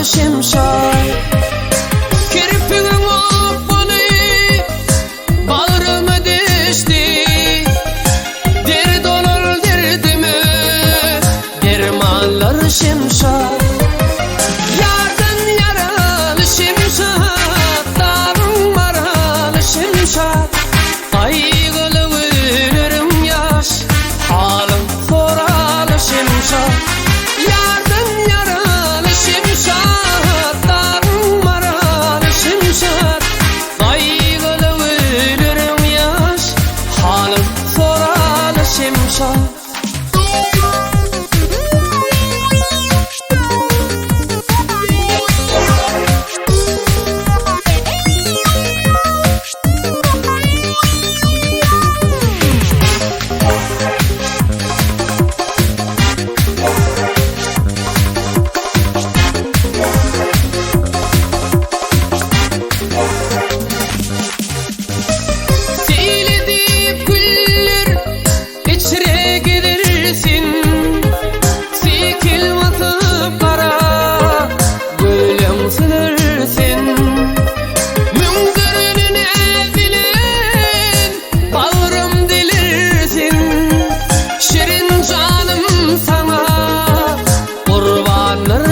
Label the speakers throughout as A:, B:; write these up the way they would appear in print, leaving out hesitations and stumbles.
A: şimşek. Kirpiğin oppanı bağrıma düştü. Dert olur derdime dermanlar şimşek. Yardan yaralı şimşek, dağın maralı şimşek. Kaygılı ölürüm yaş, halim soralı şimşek. Yardan yaralı şimşek, dağın maralı şimşek. Kaygılı ölürüm yaş, halim soralı şimşek.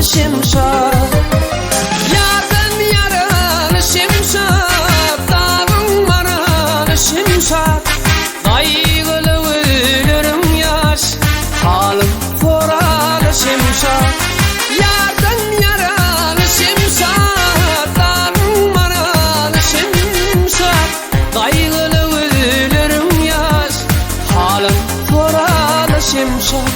A: Şimşek, yardan yaralı şimşek, dağın maralı şimşek. Kaygılı ölürüm yaş, halim soralı şimşek. Yardan yaralı şimşek, dağın maralı şimşek. Kaygılı ölürüm yaş, halim soralı şimşek.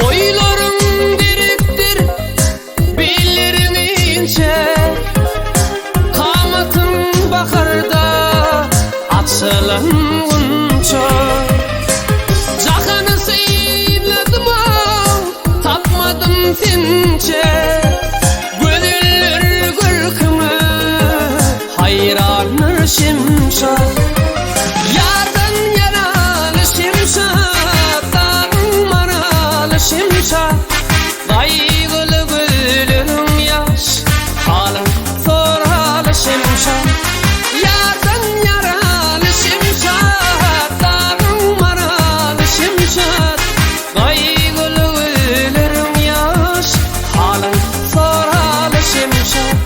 A: Boylarım diriktir, bellerin ince. Kamatın baharda açılan unça. Cahanı seyledim tapmadım fince. Gönüller gırkımı hayranır şimşek. Yardan yaralı şimşek, dağın maralı şimşek. Kaygılı ölürüm yaş, halim soralı şimşek. Yardan yaralı şimşek, dağın maralı şimşek. Kaygılı ölürüm yaş, halim soralı şimşek.